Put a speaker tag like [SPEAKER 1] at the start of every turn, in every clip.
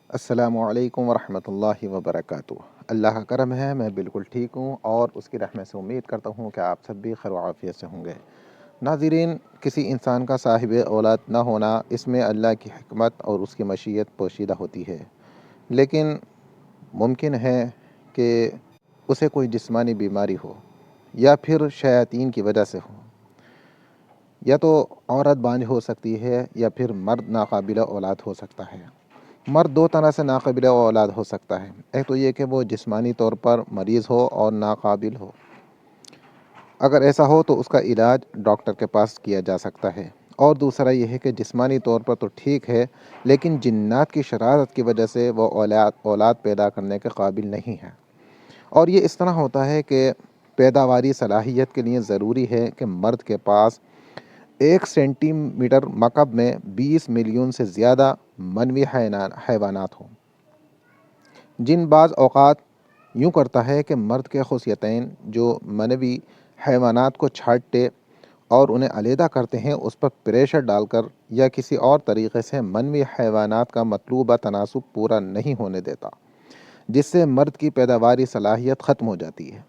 [SPEAKER 1] السلام علیکم ورحمۃ اللہ وبرکاتہ۔ اللہ کا کرم ہے، میں بالکل ٹھیک ہوں اور اس کی رحمت سے امید کرتا ہوں کہ آپ سب بھی خیر و عافیت سے ہوں گے۔ ناظرین، کسی انسان کا صاحب اولاد نہ ہونا، اس میں اللہ کی حکمت اور اس کی مشیت پوشیدہ ہوتی ہے، لیکن ممکن ہے کہ اسے کوئی جسمانی بیماری ہو یا پھر شیاطین کی وجہ سے ہو، یا تو عورت بانجھ ہو سکتی ہے یا پھر مرد ناقابل اولاد ہو سکتا ہے۔ مرد دو طرح سے ناقابل اولاد ہو سکتا ہے، ایک تو یہ کہ وہ جسمانی طور پر مریض ہو اور ناقابل ہو۔ اگر ایسا ہو تو اس کا علاج ڈاکٹر کے پاس کیا جا سکتا ہے، اور دوسرا یہ ہے کہ جسمانی طور پر تو ٹھیک ہے لیکن جنات کی شرارت کی وجہ سے وہ اولاد پیدا کرنے کے قابل نہیں ہے۔ اور یہ اس طرح ہوتا ہے کہ پیداواری صلاحیت کے لیے ضروری ہے کہ مرد کے پاس 1 سینٹی میٹر مکعب میں 20 ملین سے زیادہ منوی حیوانات ہوں۔ جن بعض اوقات یوں کرتا ہے کہ مرد کے خصیتین جو منوی حیوانات کو چھانٹتے اور انہیں علیحدہ کرتے ہیں، اس پر پریشر ڈال کر یا کسی اور طریقے سے منوی حیوانات کا مطلوبہ تناسب پورا نہیں ہونے دیتا، جس سے مرد کی پیداواری صلاحیت ختم ہو جاتی ہے۔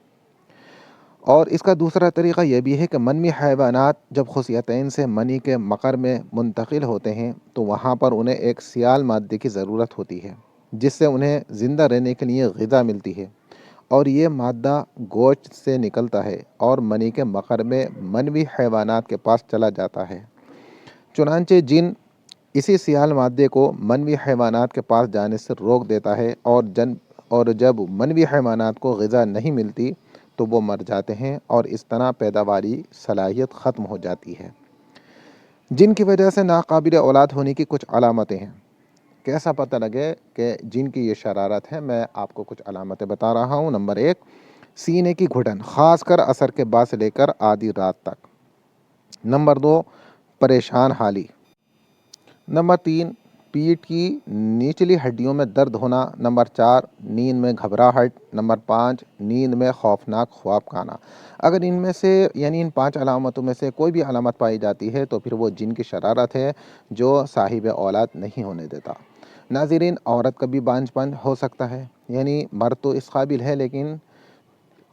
[SPEAKER 1] اور اس کا دوسرا طریقہ یہ بھی ہے کہ منوی حیوانات جب خصیتین سے منی کے مقر میں منتقل ہوتے ہیں تو وہاں پر انہیں ایک سیال مادے کی ضرورت ہوتی ہے، جس سے انہیں زندہ رہنے کے لیے غذا ملتی ہے، اور یہ مادہ گوشت سے نکلتا ہے اور منی کے مقر میں منوی حیوانات کے پاس چلا جاتا ہے۔ چنانچہ جن اسی سیال مادے کو منوی حیوانات کے پاس جانے سے روک دیتا ہے، اور جب منوی حیوانات کو غذا نہیں ملتی تو وہ مر جاتے ہیں، اور اس طرح پیداواری صلاحیت ختم ہو جاتی ہے۔ جن کی وجہ سے ناقابل اولاد ہونے کی کچھ علامتیں ہیں۔ کیسا پتہ لگے کہ جن کی یہ شرارت ہے؟ میں آپ کو کچھ علامتیں بتا رہا ہوں۔ نمبر 1، سینے کی گھٹن، خاص کر عصر کے بعد سے لے کر آدھی رات تک۔ نمبر 2، پریشان حالی۔ نمبر 3، پیٹھ کی نچلی ہڈیوں میں درد ہونا۔ نمبر 4، نیند میں گھبراہٹ۔ نمبر 5، نیند میں خوفناک خواب کھانا۔ اگر ان میں سے یعنی ان 5 علامتوں میں سے کوئی بھی علامت پائی جاتی ہے تو پھر وہ جن کی شرارت ہے جو صاحب اولاد نہیں ہونے دیتا۔ ناظرین، عورت کا بھی بانجھ پن ہو سکتا ہے، یعنی مرد تو اس قابل ہے لیکن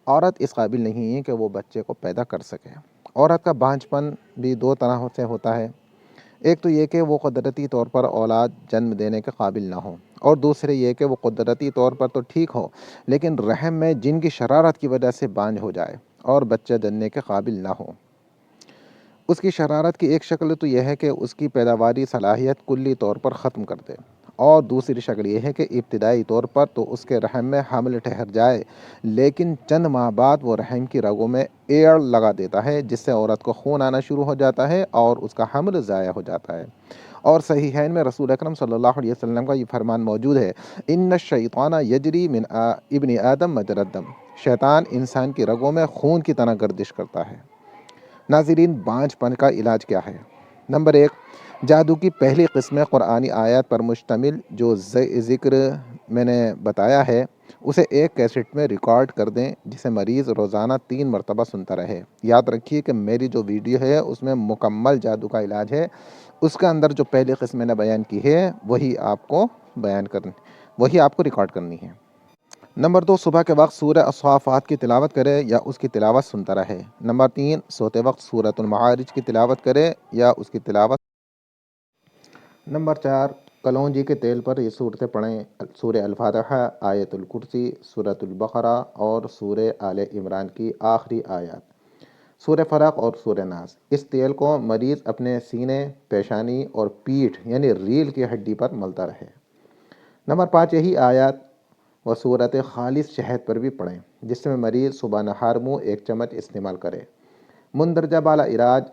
[SPEAKER 1] عورت اس قابل نہیں ہے کہ وہ بچے کو پیدا کر سکے۔ عورت کا بانجھ پن بھی 2 طرح سے ہوتا ہے، ایک تو یہ کہ وہ قدرتی طور پر اولاد جنم دینے کے قابل نہ ہو، اور دوسرے یہ کہ وہ قدرتی طور پر تو ٹھیک ہو لیکن رحم میں جن کی شرارت کی وجہ سے بانجھ ہو جائے اور بچہ جننے کے قابل نہ ہو۔ اس کی شرارت کی ایک شکل تو یہ ہے کہ اس کی پیداواری صلاحیت کلی طور پر ختم کر دے، اور دوسری شکل یہ ہے کہ ابتدائی طور پر تو اس کے رحم میں حمل ٹھہر جائے لیکن چند ماہ بعد وہ رحم کی رگوں میں ایڑ لگا دیتا ہے، جس سے عورت کو خون آنا شروع ہو جاتا ہے اور اس کا حمل ضائع ہو جاتا ہے۔ اور صحیحین میں رسول اکرم صلی اللہ علیہ وسلم کا یہ فرمان موجود ہے، ان الشیطان یجری من ابن آدم مجری الدم، شیطان انسان کی رگوں میں خون کی طرح گردش کرتا ہے۔ ناظرین، بانجھ پن کا علاج کیا ہے؟ نمبر 1، جادو کی پہلی قسم قرآنی آیات پر مشتمل جو ذکر میں نے بتایا ہے اسے ایک کیسٹ میں ریکارڈ کر دیں، جسے مریض روزانہ 3 مرتبہ سنتا رہے۔ یاد رکھیے کہ میری جو ویڈیو ہے اس میں مکمل جادو کا علاج ہے، اس کے اندر جو پہلی قسم میں نے بیان کی ہے وہی آپ کو ریکارڈ کرنی ہے۔ نمبر 2، صبح کے وقت سورہ الصافات کی تلاوت کرے یا اس کی تلاوت سنتا رہے۔ نمبر 3، سوتے وقت سورۃ المعارج کی تلاوت کرے یا اس کی تلاوت۔ نمبر 4، کلونجی کے تیل پر یہ صورتیں پڑھیں: سورہ الفاتحہ، آیت الکرسی، سورۃ البقرہ اور سورہ آل عمران کی آخری آیات، سورہ فلق اور سورہ ناس۔ اس تیل کو مریض اپنے سینے، پیشانی اور پیٹھ یعنی ریل کی ہڈی پر ملتا رہے۔ نمبر 5، یہی آیات و صورت خالص شہد پر بھی پڑھیں، جس میں مریض صبح نہار منہ 1 چمچ استعمال کرے۔ مندرجہ بالا علاج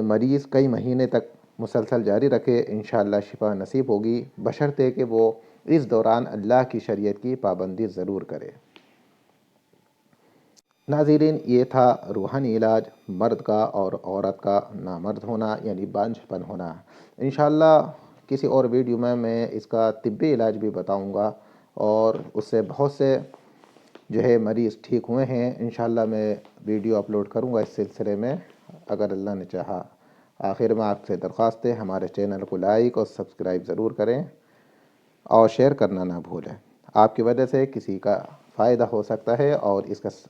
[SPEAKER 1] مریض کئی مہینے تک مسلسل جاری رکھے، انشاءاللہ شفا نصیب ہوگی، بشرطے کہ وہ اس دوران اللہ کی شریعت کی پابندی ضرور کرے۔ ناظرین، یہ تھا روحانی علاج مرد کا اور عورت کا نامرد ہونا یعنی بانجھ پن ہونا۔ انشاءاللہ کسی اور ویڈیو میں اس کا طبی علاج بھی بتاؤں گا، اور اس سے بہت سے مریض ٹھیک ہوئے ہیں۔ انشاءاللہ میں ویڈیو اپلوڈ کروں گا اس سلسلے میں اگر اللہ نے چاہا۔ آخر میں آپ سے درخواست ہے ہمارے چینل کو لائک اور سبسکرائب ضرور کریں۔ اور شیئر کرنا نہ بھولیں۔ آپ کی وجہ سے کسی کا فائدہ ہو سکتا ہے اور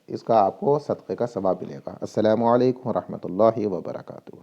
[SPEAKER 1] اس کا آپ کو صدقے کا ثواب ملے گا۔ السلام علیکم ورحمۃ اللہ وبرکاتہ۔